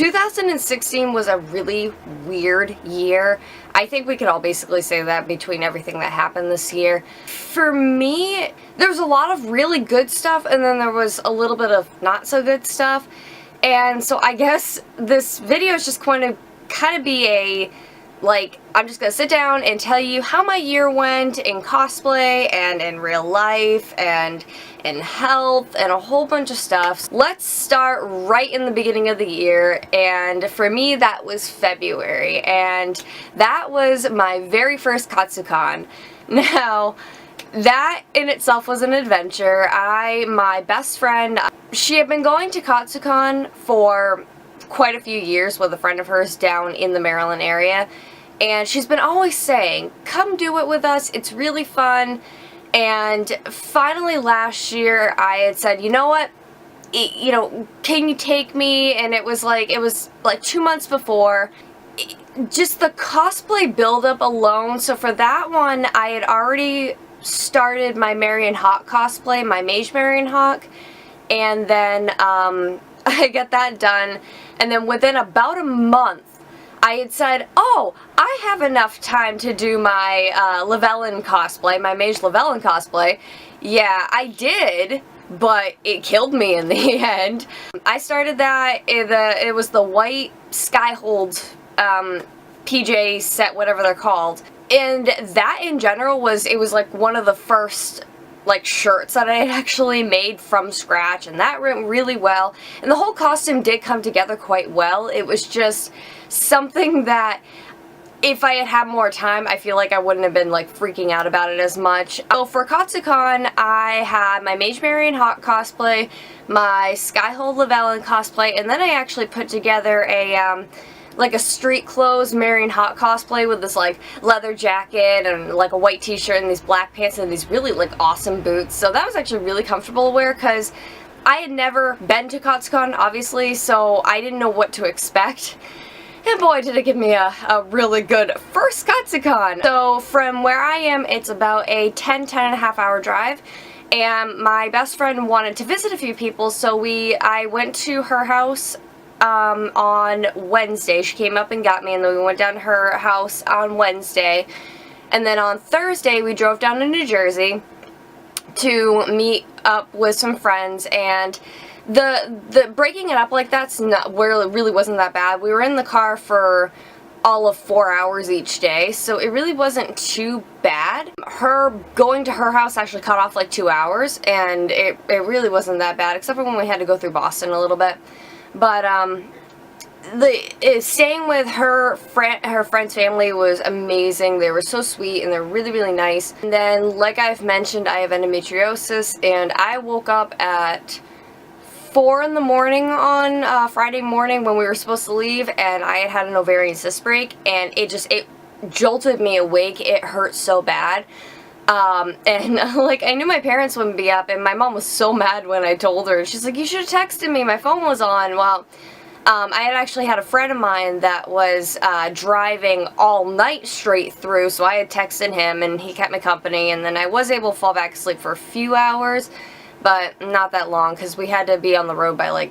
2016 was a really weird year. I think we could all basically say that between everything that happened this year. For me, there was a lot of really good stuff, and then there was a little bit of not so good stuff. And so I guess this video is just going to kind of be a, I'm just going to sit down and tell you how my year went in cosplay and in real life and in health and a whole bunch of stuff. Let's start right in the beginning of the year, and for me that was February, and that was my very first Katsucon. Now, that in itself was an adventure. My best friend, she had been going to Katsucon for quite a few years with a friend of hers down in the Maryland area, and she's been always saying, come do it with us, it's really fun. And finally last year I had said, you know what, can you take me? And it was like 2 months before. Just the cosplay buildup alone. So for that one, I had already started my Marion Hawk cosplay, my Mage Marion Hawk, and then I got that done, and then within about a month I had said, oh, I have enough time to do my Lavellan cosplay, my Mage Lavellan cosplay. Yeah, I did, but it killed me in the end. I started that, it was the white Skyhold PJ set, whatever they're called. And that in general was like one of the first shirts that I had actually made from scratch, and that went really well. And the whole costume did come together quite well. It was just something that if I had had more time, I feel like I wouldn't have been freaking out about it as much. So for Katsucon, I had my Mage Marion Hawk cosplay, my Skyhold Lavellan cosplay, and then I actually put together a street clothes Marion Hawk cosplay with this leather jacket and a white t-shirt and these black pants and these really awesome boots. So that was actually really comfortable to wear because I had never been to Katsucon, obviously, so I didn't know what to expect. And boy, did it give me a really good first Katsucon. So from where I am, it's about a 10 and a half hour drive. And my best friend wanted to visit a few people, so I went to her house on Wednesday. She came up and got me, and then we went down to her house on Wednesday. And then on Thursday, we drove down to New Jersey to meet up with some friends, and the breaking it up like that's not really wasn't that bad. We were in the car for all of 4 hours each day, so it really wasn't too bad. Her going to her house actually cut off 2 hours, and it really wasn't that bad, except for when we had to go through Boston a little bit. But staying with her friend's family was amazing. They were so sweet, and they're really, really nice. And then, like I've mentioned, I have endometriosis, and I woke up at 4 in the morning on Friday morning when we were supposed to leave, and I had an ovarian cyst break, and it jolted me awake. It hurt so bad. And I knew my parents wouldn't be up, and my mom was so mad when I told her. She's like, you should have texted me, my phone was on. Well, I had actually had a friend of mine that was driving all night straight through, so I had texted him, and he kept me company, and then I was able to fall back asleep for a few hours, but not that long, because we had to be on the road by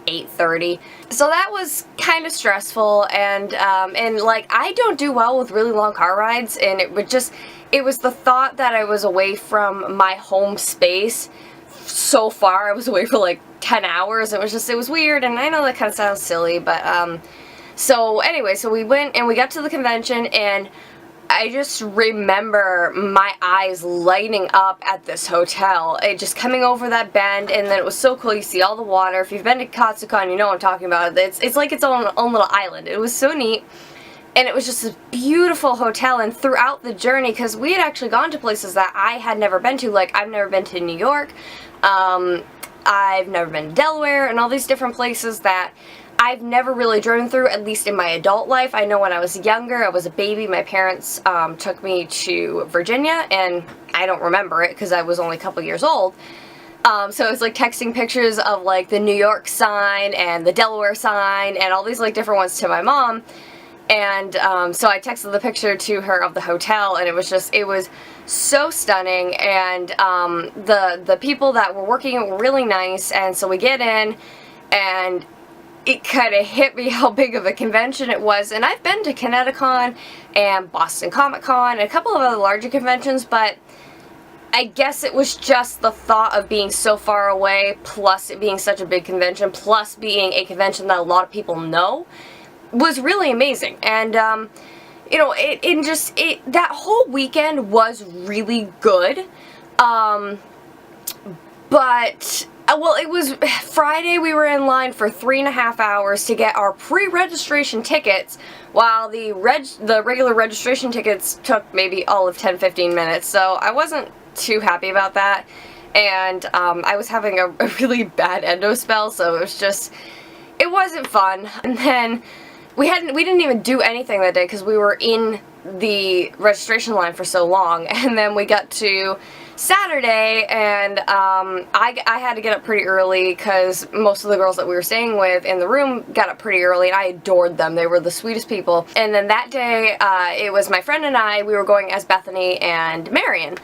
8:30. So that was kind of stressful, and I don't do well with really long car rides, and it was the thought that I was away from my home space so far. I was away for 10 hours. It was weird, and I know that kind of sounds silly, but so anyway, so we went and we got to the convention, and I just remember my eyes lighting up at this hotel. It just coming over that bend, and then it was so cool. You see all the water. If you've been to Katsucon, you know what I'm talking about. It's like its own little island. It was so neat. And it was just a beautiful hotel, and throughout the journey, because we had actually gone to places that I had never been to, I've never been to New York, I've never been to Delaware, and all these different places that I've never really driven through, at least in my adult life. I know when I was younger, I was a baby, my parents took me to Virginia, and I don't remember it because I was only a couple years old. So it was texting pictures of the New York sign and the Delaware sign and all these different ones to my mom. And so I texted the picture to her of the hotel, and it was so stunning, and the people that were working were really nice. And so we get in, and it kind of hit me how big of a convention it was. And I've been to Kineticon and Boston Comic Con and a couple of other larger conventions, but I guess it was just the thought of being so far away, plus it being such a big convention, plus being a convention that a lot of people know, was really amazing. And, you know, that whole weekend was really good. But, well, it was Friday. We were in line for 3.5 hours to get our pre-registration tickets, while the regular registration tickets took maybe all of 10-15 minutes. So I wasn't too happy about that. And I was having a really bad endo spell, so it wasn't fun. And then we didn't even do anything that day because we were in the registration line for so long. And then we got to Saturday, and I had to get up pretty early because most of the girls that we were staying with in the room got up pretty early, and I adored them. They were the sweetest people. And then that day, it was my friend and I. We were going as Bethany and Marion.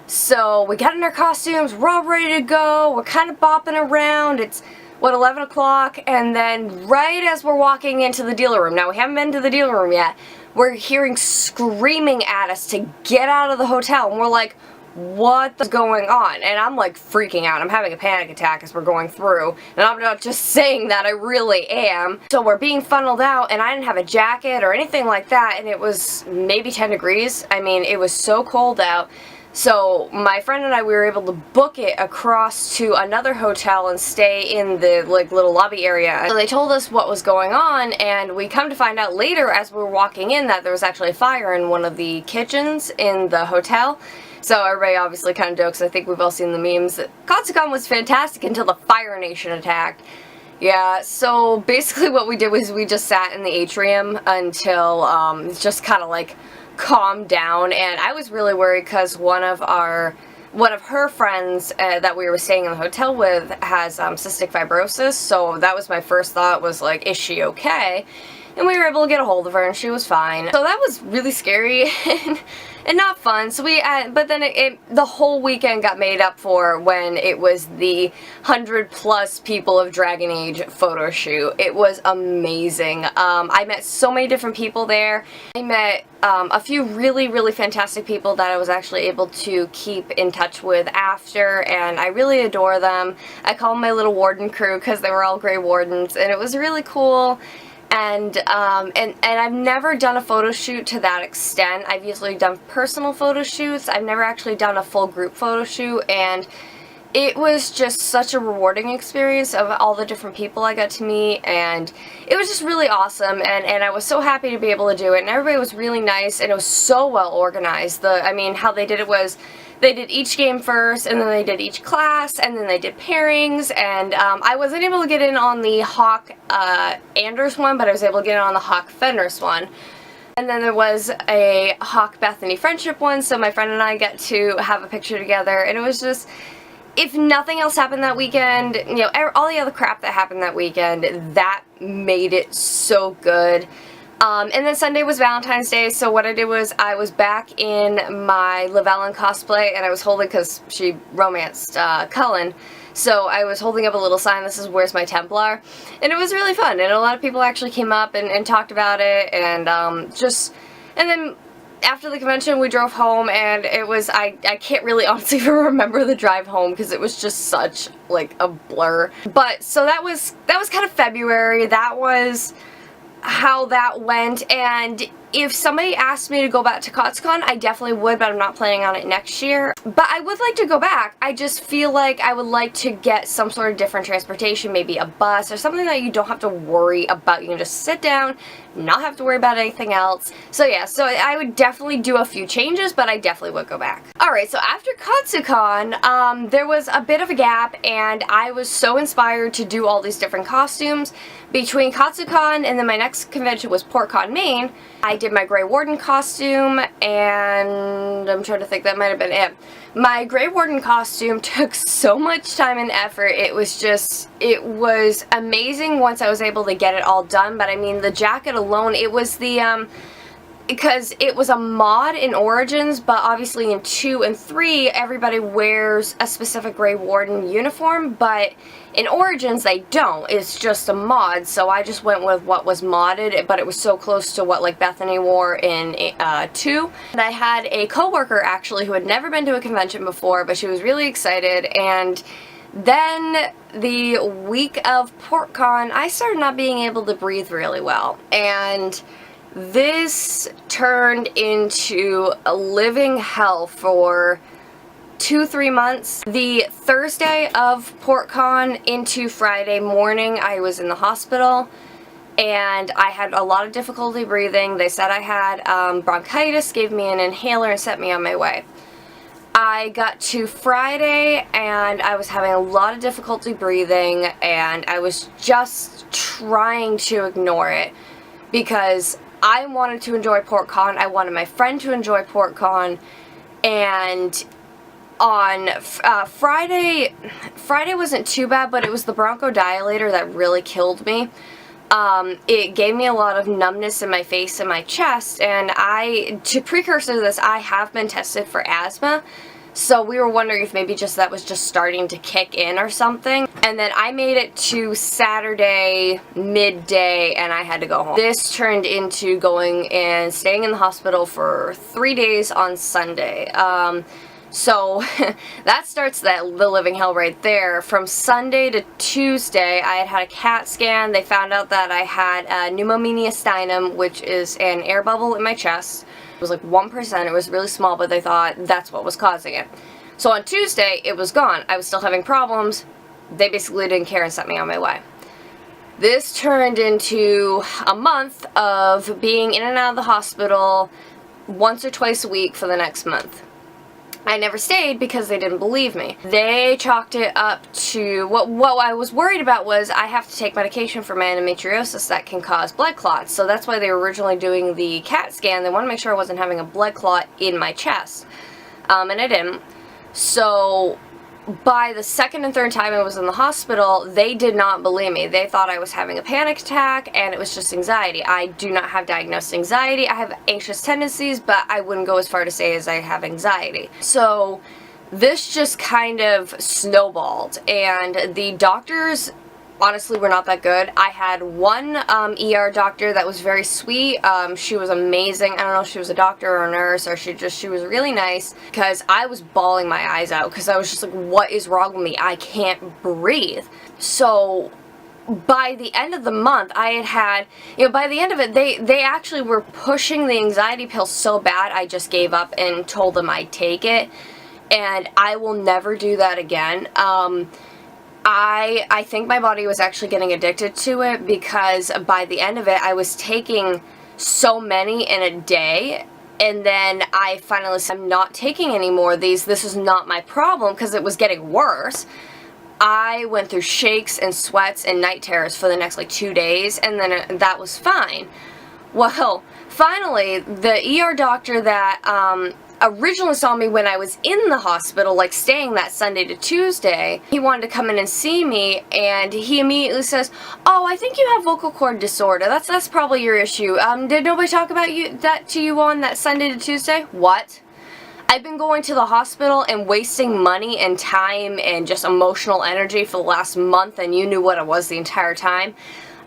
So we got in our costumes, we're all ready to go, we're kind of bopping around. It's, what, 11 o'clock? And then right as we're walking into the dealer room, now we haven't been to the dealer room yet, we're hearing screaming at us to get out of the hotel. And we're like, what's going on? And I'm like freaking out. I'm having a panic attack as we're going through. And I'm not just saying that, I really am. So we're being funneled out, and I didn't have a jacket or anything like that, and it was maybe 10 degrees. I mean, it was so cold out. So my friend and I, we were able to book it across to another hotel and stay in the little lobby area. So they told us what was going on, and we come to find out later as we were walking in that there was actually a fire in one of the kitchens in the hotel. So everybody obviously kind of jokes. I think we've all seen the memes that Katsucon was fantastic until the Fire Nation attacked. Yeah, so basically what we did was we just sat in the atrium until just kind of like calmed down. And I was really worried because one of her friends that we were staying in the hotel with has cystic fibrosis. So that was my first thought, was like, is she okay? And we were able to get a hold of her, and she was fine. So that was really scary and not fun. So but then the whole weekend got made up for when it was the 100+ people of Dragon Age photo shoot. It was amazing. I met so many different people there. I met a few really, really fantastic people that I was actually able to keep in touch with after, and I really adore them. I call them my little warden crew because they were all Grey Wardens, and it was really cool. And I've never done a photo shoot to that extent. I've usually done personal photo shoots. I've never actually done a full group photo shoot, and it was just such a rewarding experience of all the different people I got to meet, and it was just really awesome, and I was so happy to be able to do it, and everybody was really nice, and it was so well organized. I mean, how they did it was, they did each game first, and then they did each class, and then they did pairings, and I wasn't able to get in on the Hawk Anders one, but I was able to get in on the Hawk Fenris one. And then there was a Hawk Bethany friendship one, so my friend and I got to have a picture together, and it was just, if nothing else happened that weekend, you know, all the other crap that happened that weekend, that made it so good. And then Sunday was Valentine's Day, so what I did was I was back in my Lavellen cosplay, and I was holding, because she romanced Cullen, so I was holding up a little sign, this is "Where's my Templar?" And it was really fun, and a lot of people actually came up and talked about it, and and then after the convention we drove home, and it was, I can't really honestly even remember the drive home because it was just such like a blur. But so that was kind of February. That was how that went, and if somebody asked me to go back to Katsucon, I definitely would, but I'm not planning on it next year. But I would like to go back. I just feel like I would like to get some sort of different transportation, maybe a bus or something that you don't have to worry about. You can just sit down, not have to worry about anything else. So yeah, so I would definitely do a few changes, but I definitely would go back. Alright, so after Katsucon, there was a bit of a gap, and I was so inspired to do all these different costumes. Between Katsucon and then my next convention was PortCon Maine, I did my Grey Warden costume, and I'm trying to think, that might have been it. My Grey Warden costume took so much time and effort. It was amazing once I was able to get it all done, but I mean, the jacket alone, it was the, because it was a mod in Origins, but obviously in 2 and 3, everybody wears a specific Grey Warden uniform, but In Origins, they don't. It's just a mod, so I just went with what was modded, but it was so close to what like Bethany wore in 2. And I had a coworker actually who had never been to a convention before, but she was really excited, and then the week of PortCon, I started not being able to breathe really well, and this turned into a living hell for 2-3 months. The Thursday of PortCon into Friday morning, I was in the hospital, and I had a lot of difficulty breathing. They said I had bronchitis, gave me an inhaler, and sent me on my way. I got to Friday, and I was having a lot of difficulty breathing, and I was just trying to ignore it, because I wanted to enjoy PortCon, I wanted my friend to enjoy PortCon, and on Friday wasn't too bad, but it was the bronchodilator that really killed me. It gave me a lot of numbness in my face and my chest, and to precursor to this, I have been tested for asthma, so we were wondering if maybe that was just starting to kick in or something. And then I made it to Saturday midday, and I had to go home. This turned into going and staying in the hospital for 3 days on Sunday. So that starts the living hell right there. From Sunday to Tuesday, I had a CAT scan. They found out that I had pneumomediastinum, which is an air bubble in my chest. It was like 1%. It was really small, but they thought that's what was causing it. So on Tuesday, it was gone. I was still having problems. They basically didn't care and sent me on my way. This turned into a month of being in and out of the hospital once or twice a week for the next month. I never stayed because they didn't believe me. They chalked it up to, what I was worried about was I have to take medication for my endometriosis that can cause blood clots. So that's why they were originally doing the CAT scan. They wanted to make sure I wasn't having a blood clot in my chest. And I didn't. So by the second and third time I was in the hospital, they did not believe me. They thought I was having a panic attack, and it was just anxiety. I do not have diagnosed anxiety. I have anxious tendencies, but I wouldn't go as far to say as I have anxiety. So this just kind of snowballed, and the doctors honestly were not that good. I had one ER doctor that was very sweet. She was amazing. I don't know if she was a doctor or a nurse, or she was really nice, because I was bawling my eyes out because I was just like, what is wrong with me? I can't breathe. So by the end of the month, I had, by the end of it, they actually were pushing the anxiety pill so bad, I just gave up and told them I'd take it, and I will never do that again. I think my body was actually getting addicted to it, because by the end of it, I was taking so many in a day, and then I finally said, I'm not taking any more of these. This is not my problem, because it was getting worse. I went through shakes and sweats and night terrors for the next like 2 days, and then that was fine. Well, finally, the ER doctor that originally saw me when I was in the hospital, like staying that Sunday to Tuesday, he wanted to come in and see me, and he immediately says, oh, I think you have vocal cord disorder. That's probably your issue. Did nobody talk about that to you on that Sunday to Tuesday? What? I've been going to the hospital and wasting money and time and just emotional energy for the last month, and you knew what it was the entire time.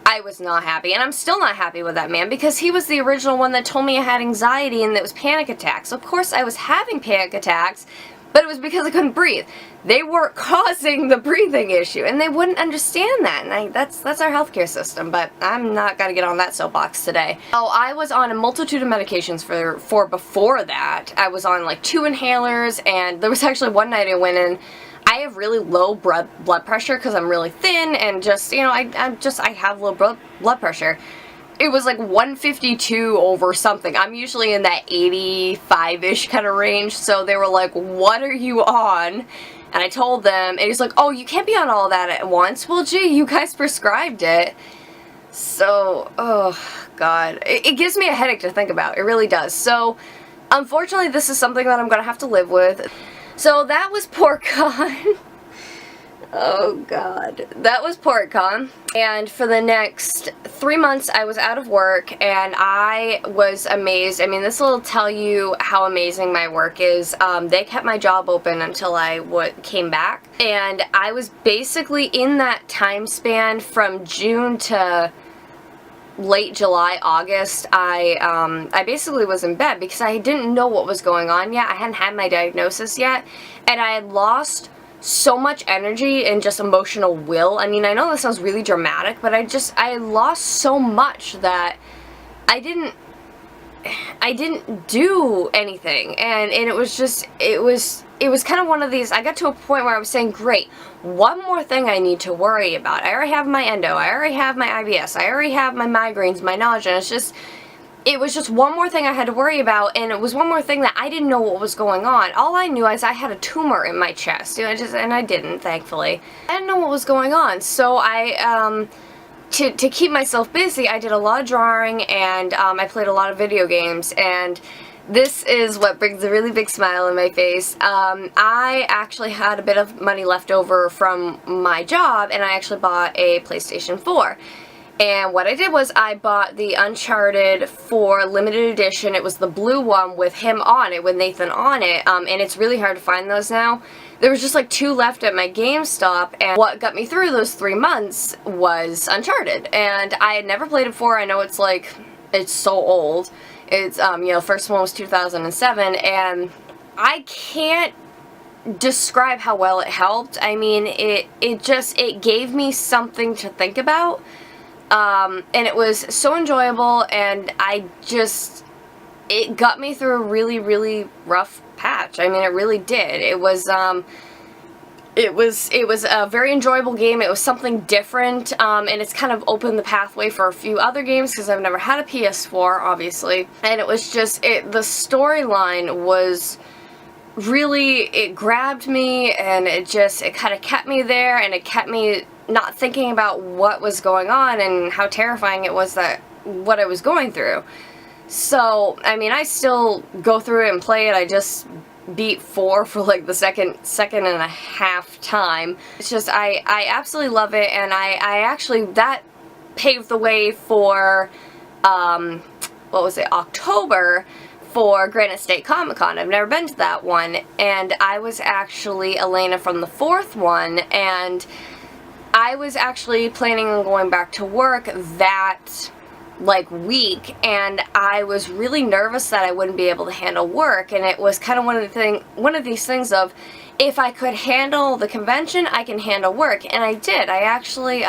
I was not happy, and I'm still not happy with that man, because he was the original one that told me I had anxiety and that it was panic attacks. Of course I was having panic attacks, but it was because I couldn't breathe. They weren't causing the breathing issue, and they wouldn't understand that, and that's our healthcare system, but I'm not going to get on that soapbox today. Oh, I was on a multitude of medications for before that. I was on like 2 inhalers, and there was actually one night I went in, I have really low blood pressure because I'm really thin, and just, I have low blood pressure. It was like 152 over something. I'm usually in that 85-ish kind of range, so they were like, what are you on? And I told them, and he's like, oh, you can't be on all that at once. Well, gee, you guys prescribed it. So, oh, God. It gives me a headache to think about. It really does. So, unfortunately, this is something that I'm going to have to live with. So that was PortCon. Oh god. That was PortCon, and for the next 3 months I was out of work, and I was amazed. I mean, this will tell you how amazing my work is. They kept my job open until I came back, and I was basically in that time span from June to late July, August. I basically was in bed because I didn't know what was going on yet. I hadn't had my diagnosis yet, and I had lost so much energy and just emotional will. I mean, I know that sounds really dramatic, but I lost so much that I didn't do anything, and it was just, it was kind of one of these, I got to a point where I was saying, great, one more thing I need to worry about. I already have my endo, I already have my IBS, I already have my migraines, my nausea, and it was just one more thing I had to worry about, and it was one more thing that I didn't know what was going on. All I knew is I had a tumor in my chest, you know, and I didn't, thankfully. I didn't know what was going on, so to keep myself busy, I did a lot of drawing, and I played a lot of video games, and this is what brings a really big smile on my face. I actually had a bit of money left over from my job, and I actually bought a PlayStation 4. And what I did was I bought the Uncharted 4 limited edition. It was the blue one with him on it, with Nathan on it, and it's really hard to find those now. There was just like 2 left at my GameStop, and what got me through those 3 months was Uncharted. And I had never played it before. I know it's like, it's so old. It's, you know, first one was 2007, and I can't describe how well it helped. I mean, it gave me something to think about. And it was so enjoyable, and it got me through a really, really rough patch. I mean, it really did. It was a very enjoyable game. It was something different, and it's kind of opened the pathway for a few other games, because I've never had a PS4, obviously. And it was just, the storyline was really, it grabbed me, and it kind of kept me there, and it kept me not thinking about what was going on and how terrifying it was, that what I was going through. So, I mean, I still go through it and play it. I just beat 4 for like the second and a half time. It's just, I absolutely love it, and I actually, that paved the way for, what was it, October, for Granite State Comic Con. I've never been to that one, and I was actually Elena from the 4th one, and I was actually planning on going back to work that like week, and I was really nervous that I wouldn't be able to handle work, and it was kind of one of these things of, if I could handle the convention, I can handle work, and I did. I actually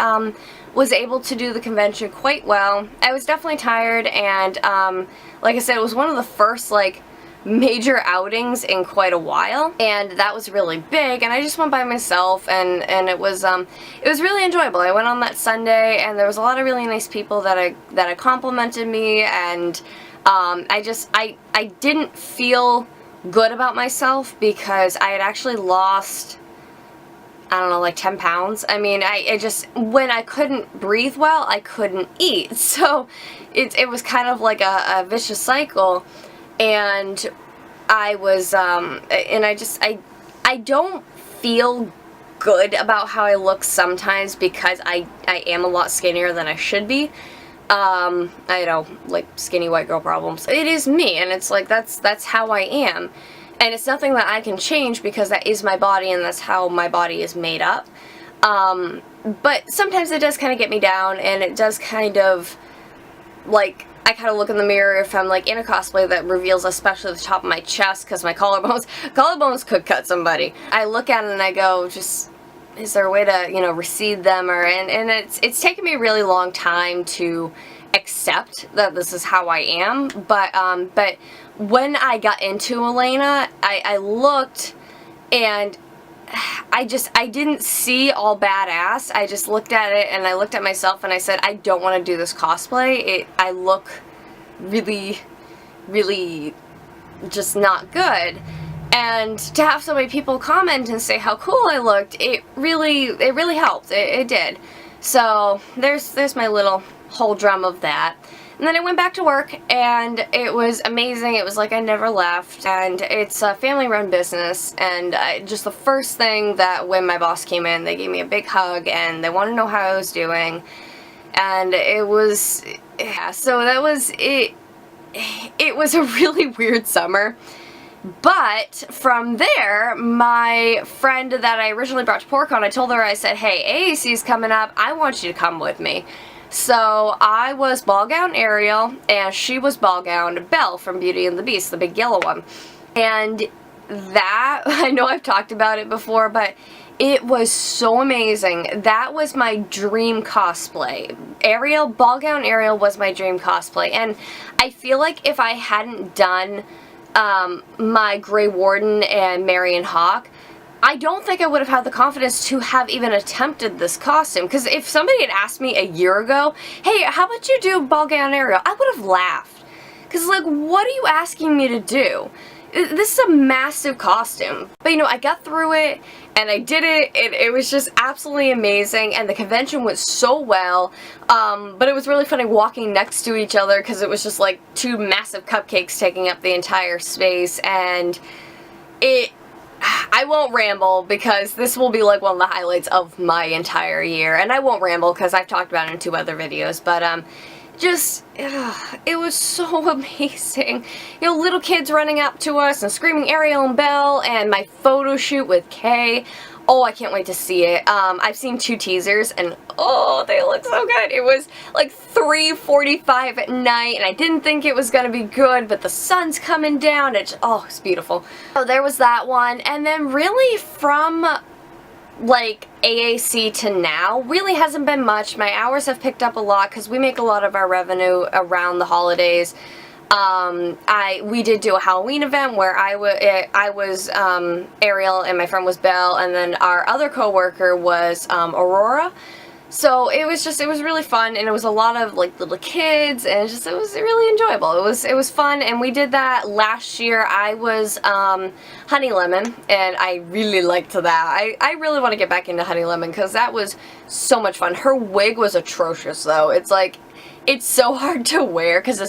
was able to do the convention quite well. I was definitely tired, and like I said, it was one of the first like major outings in quite a while, and that was really big, and I just went by myself, and it was really enjoyable. I went on that Sunday, and there was a lot of really nice people that complimented me, and I didn't feel good about myself because I had actually lost, I don't know, like 10 pounds. I mean, when I couldn't breathe well, I couldn't eat, so it was kind of like a vicious cycle. And I was, and I don't feel good about how I look sometimes, because I am a lot skinnier than I should be. I know, like, skinny white girl problems. It is me, and it's like, that's how I am. And it's nothing that I can change, because that is my body, and that's how my body is made up. But sometimes it does kind of get me down, and it does kind of, like, I kind of look in the mirror if I'm like in a cosplay that reveals especially the top of my chest, because my collarbones could cut somebody. I look at it and I go, just, is there a way to, you know, recede them, or, and it's taken me a really long time to accept that this is how I am, but when I got into Elena, I looked, and I didn't see all badass. I just looked at it, and I looked at myself, and I said, I don't want to do this cosplay. I look really, really just not good. And to have so many people comment and say how cool I looked, it really helped. It did. So there's my little whole drum of that. And then I went back to work, and it was amazing. It was like I never left, and it's a family-run business, and just the first thing that when my boss came in, they gave me a big hug, and they wanted to know how I was doing, and it was, yeah, so that was it. It was a really weird summer. But from there, my friend that I originally brought to PortCon, I told her, I said, hey, AAC's coming up, I want you to come with me. So I was ball gown Ariel, and she was ball gown Belle from Beauty and the Beast, the big yellow one. And that, I know I've talked about it before, but it was so amazing. That was my dream cosplay. Ariel, ball gown Ariel was my dream cosplay. And I feel like if I hadn't done my Grey Warden and Marion Hawk, I don't think I would have had the confidence to have even attempted this costume. Because if somebody had asked me a year ago, hey, how about you do ball gown Ariel? I would have laughed. Because, like, what are you asking me to do? This is a massive costume. But, you know, I got through it, and I did it, and it was just absolutely amazing, and the convention went so well. But it was really funny walking next to each other, because it was just like two massive cupcakes taking up the entire space, and I won't ramble because this will be like one of the highlights of my entire year, and I won't ramble because I've talked about it in 2 other videos, but it was so amazing. You know, little kids running up to us and screaming Ariel and Belle, and my photo shoot with Kay. Oh, I can't wait to see it. I've seen 2 teasers, and oh, they look so good. It was like 3:45 at night, and I didn't think it was gonna be good, but the sun's coming down. It's beautiful. So there was that one, and then really from like AAC to now really hasn't been much. My hours have picked up a lot because we make a lot of our revenue around the holidays. We did do a Halloween event where I was Ariel and my friend was Belle, and then our other coworker was Aurora. So it was really fun, and it was a lot of like little kids, and it was really enjoyable. It was fun, and we did that last year. I was Honey Lemon, and I really liked that. I really want to get back into Honey Lemon because that was so much fun. Her wig was atrocious though. It's so hard to wear because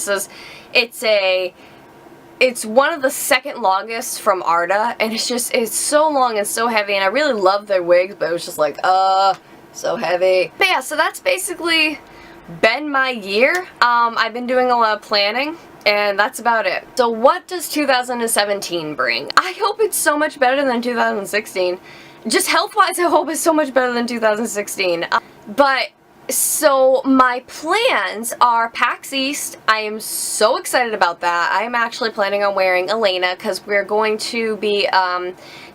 it's one of the second longest from Arda, and it's so long and so heavy, and I really love their wigs, but it was just like, so heavy. But yeah, so that's basically been my year. I've been doing a lot of planning, and that's about it. So what does 2017 bring? I hope it's so much better than 2016. Just health-wise, I hope it's so much better than 2016. So my plans are PAX East. I am so excited about that. I am actually planning on wearing Elena because we're going to be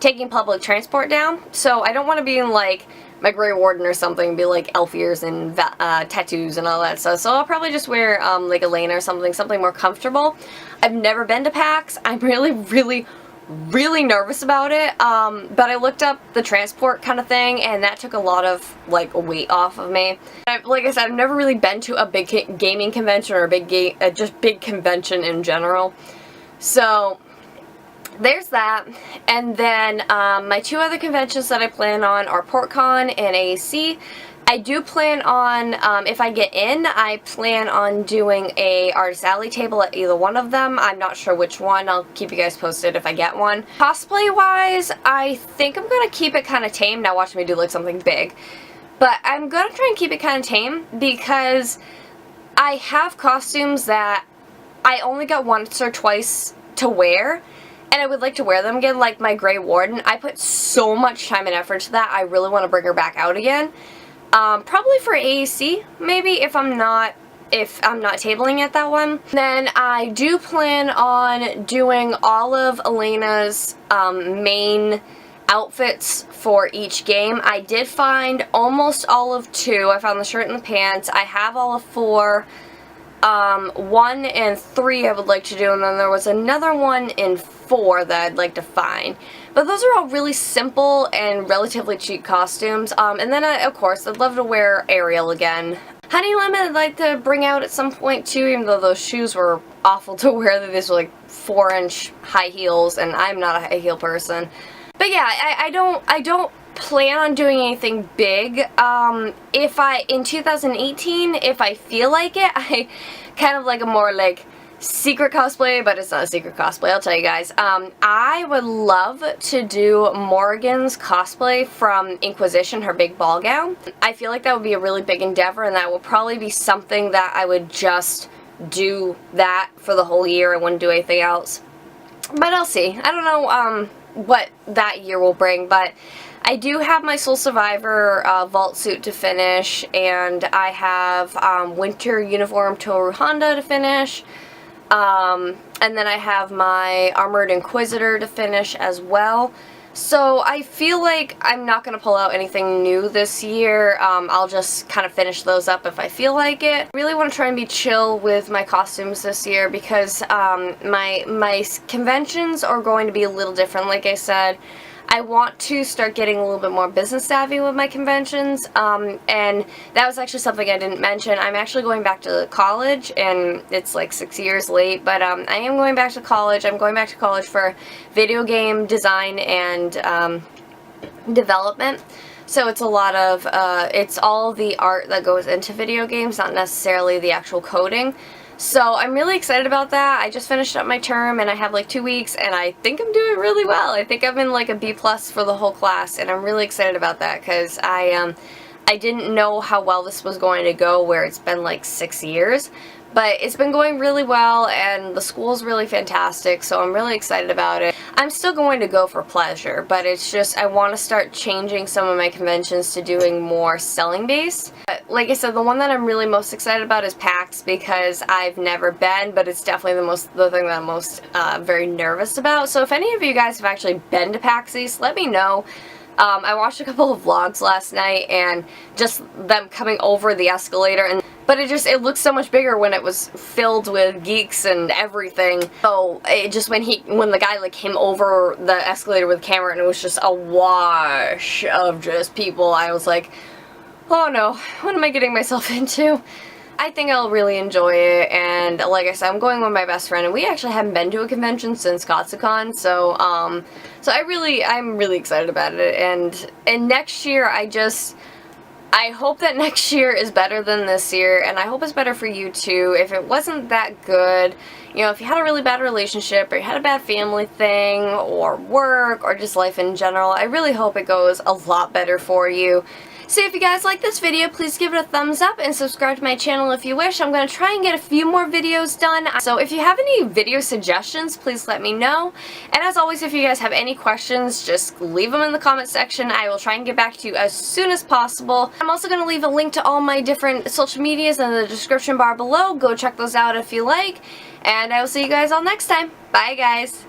taking public transport down. So I don't want to be in like my Grey Warden or something, be like elf ears and tattoos and all that stuff. So I'll probably just wear like Elena or something more comfortable. I've never been to PAX. I'm really nervous about it, but I looked up the transport kind of thing, and that took a lot of like weight off of me. Like I said, I've never really been to a big gaming convention or a just big convention in general. So there's that. And then my 2 other conventions that I plan on are PortCon and AAC. I do plan on, if I get in, I plan on doing a Artist Alley table at either one of them. I'm not sure which one. I'll keep you guys posted if I get one. Cosplay-wise, I think I'm going to keep it kind of tame. Now watch me do like something big. But I'm going to try and keep it kind of tame because I have costumes that I only got once or twice to wear, and I would like to wear them again, like my Grey Warden. I put so much time and effort to that. I really want to bring her back out again. Probably for AAC, maybe, if I'm not tabling at that one. Then I do plan on doing all of Elena's main outfits for each game. I did find almost all of 2. I found the shirt and the pants. I have all of 4. 1 and 3 I would like to do, and then there was another one in 4 that I'd like to find. But those are all really simple and relatively cheap costumes. And then, of course, I'd love to wear Ariel again. Honey Lemon I'd like to bring out at some point too, even though those shoes were awful to wear. These were like 4-inch high heels, and I'm not a high heel person. But yeah, I don't plan on doing anything big. In 2018, if I feel like it, I kind of like a more like secret cosplay, but it's not a secret cosplay, I'll tell you guys. I would love to do Morrigan's cosplay from Inquisition, her big ball gown. I feel like that would be a really big endeavor, and that will probably be something that I would just do that for the whole year. I wouldn't do anything else. But I'll see. I don't know what that year will bring, but I do have my Soul Survivor vault suit to finish, and I have Winter Uniform Toru Honda to finish. And then I have my Armored Inquisitor to finish as well. So I feel like I'm not going to pull out anything new this year. I'll just kind of finish those up if I feel like it. I really want to try and be chill with my costumes this year because my conventions are going to be a little different, like I said. I want to start getting a little bit more business savvy with my conventions, and that was actually something I didn't mention. I'm actually going back to college, and it's like 6 years late, but I am going back to college. I'm going back to college for video game design and development. So it's a lot of, it's all the art that goes into video games, not necessarily the actual coding. So I'm really excited about that. I just finished up my term and I have like 2 weeks and I think I'm doing really well. I think I'm in like a B+ for the whole class, and I'm really excited about that because I didn't know how well this was going to go where it's been like 6 years. But it's been going really well, and the school's really fantastic, so I'm really excited about it. I'm still going to go for pleasure, but it's just I want to start changing some of my conventions to doing more selling based. But like I said, the one that I'm really most excited about is PAX because I've never been, but it's definitely the thing that I'm most very nervous about. So if any of you guys have actually been to PAX East, let me know. I watched a couple of vlogs last night and just them coming over the escalator, but it looks so much bigger when it was filled with geeks and everything. So it just when the guy like came over the escalator with the camera and it was just a wash of just people, I was like, oh no, what am I getting myself into? I think I'll really enjoy it, and like I said, I'm going with my best friend, and we actually haven't been to a convention since Katsucon, so I'm really excited about it, and next year, I hope that next year is better than this year, and I hope it's better for you too. If it wasn't that good, you know, if you had a really bad relationship, or you had a bad family thing, or work, or just life in general, I really hope it goes a lot better for you. So if you guys like this video, please give it a thumbs up and subscribe to my channel if you wish. I'm going to try and get a few more videos done. So if you have any video suggestions, please let me know. And as always, if you guys have any questions, just leave them in the comment section. I will try and get back to you as soon as possible. I'm also going to leave a link to all my different social medias in the description bar below. Go check those out if you like. And I will see you guys all next time. Bye guys.